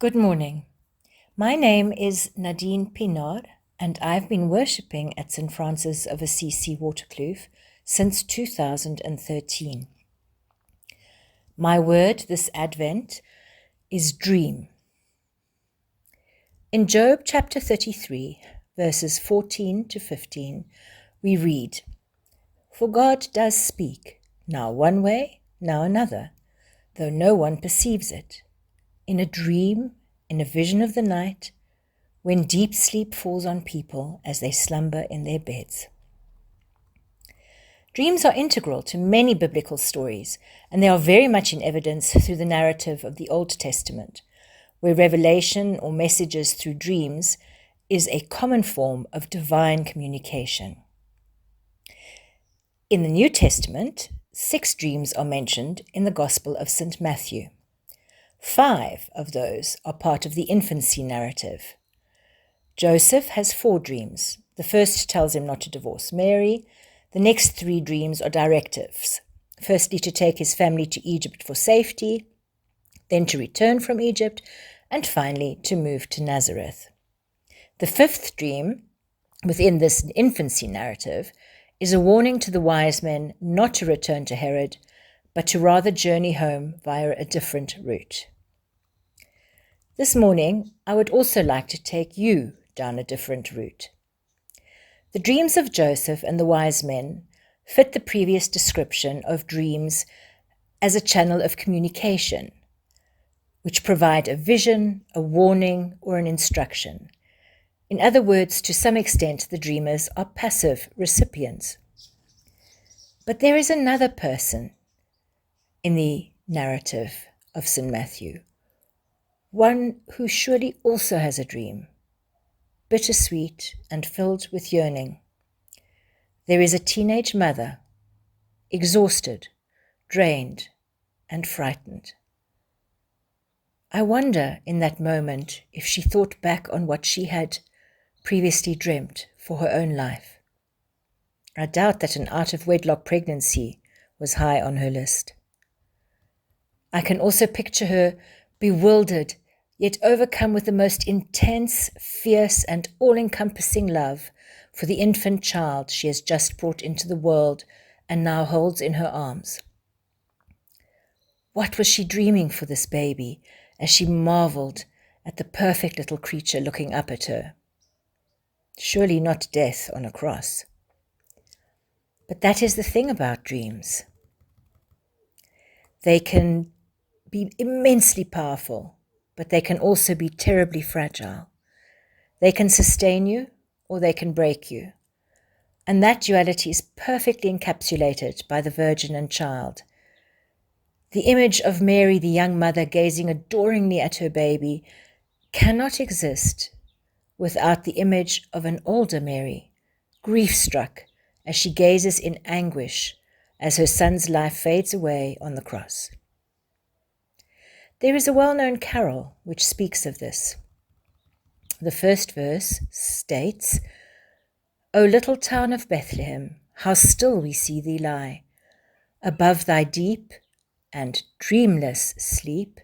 Good morning. My name is Nadine Pienaar, and I've been worshipping at St. Francis of Assisi Waterkloof since 2013. My word this Advent is dream. In Job chapter 33, verses 14 to 15, we read, "For God does speak, now one way, now another, though no one perceives it. In a dream, in a vision of the night, when deep sleep falls on people as they slumber in their beds." Dreams are integral to many biblical stories, and they are very much in evidence through the narrative of the Old Testament, where revelation or messages through dreams is a common form of divine communication. In the New Testament, 6 dreams are mentioned in the Gospel of St. Matthew. 5 of those are part of the infancy narrative. Joseph has 4 dreams. The first tells him not to divorce Mary. The next 3 dreams are directives. Firstly, to take his family to Egypt for safety, then to return from Egypt, and finally to move to Nazareth. The 5th dream, within this infancy narrative, is a warning to the wise men not to return to Herod, but to rather journey home via a different route. This morning, I would also like to take you down a different route. The dreams of Joseph and the wise men fit the previous description of dreams as a channel of communication, which provide a vision, a warning, or an instruction. In other words, to some extent, the dreamers are passive recipients. But there is another person in the narrative of St. Matthew, one who surely also has a dream, bittersweet and filled with yearning. There is a teenage mother, exhausted, drained, and frightened. I wonder in that moment if she thought back on what she had previously dreamt for her own life. I doubt that an out-of-wedlock pregnancy was high on her list. I can also picture her bewildered, yet overcome with the most intense, fierce, and all-encompassing love for the infant child she has just brought into the world and now holds in her arms. What was she dreaming for this baby as she marveled at the perfect little creature looking up at her? Surely not death on a cross. But that is the thing about dreams. They can be immensely powerful, but they can also be terribly fragile. They can sustain you or they can break you. And that duality is perfectly encapsulated by the Virgin and Child. The image of Mary, the young mother, gazing adoringly at her baby, cannot exist without the image of an older Mary, grief-struck as she gazes in anguish as her son's life fades away on the cross. There is a well-known carol which speaks of this. The first verse states, "O little town of Bethlehem, how still we see thee lie. Above thy deep and dreamless sleep,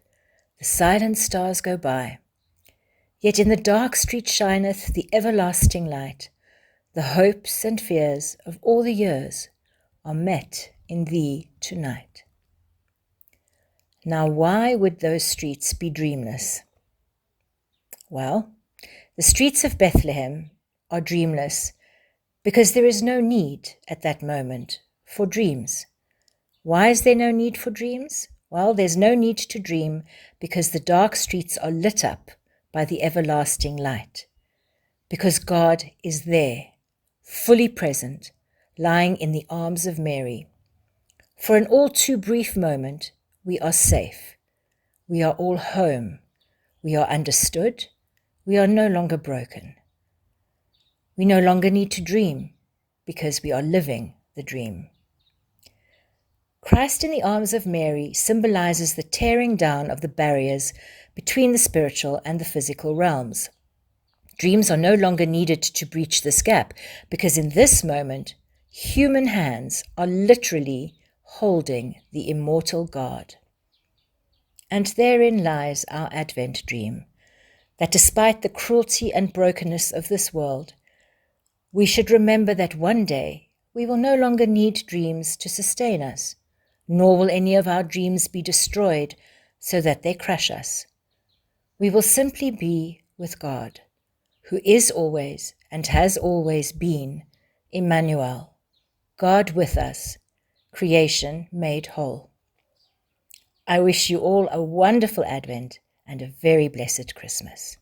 the silent stars go by. Yet in the dark street shineth the everlasting light. The hopes and fears of all the years are met in thee tonight." Now, why would those streets be dreamless? Well, the streets of Bethlehem are dreamless because there is no need at that moment for dreams. Why is there no need for dreams? Well, there's no need to dream because the dark streets are lit up by the everlasting light. Because God is there, fully present, lying in the arms of Mary. For an all too brief moment, we are safe. We are all home. We are understood. We are no longer broken. We no longer need to dream because we are living the dream. Christ in the arms of Mary symbolizes the tearing down of the barriers between the spiritual and the physical realms. Dreams are no longer needed to breach this gap because in this moment, human hands are literally holding the immortal God. And therein lies our Advent dream, that despite the cruelty and brokenness of this world, we should remember that one day we will no longer need dreams to sustain us, nor will any of our dreams be destroyed so that they crush us. We will simply be with God, who is always and has always been Emmanuel, God with us, creation made whole. I wish you all a wonderful Advent and a very blessed Christmas.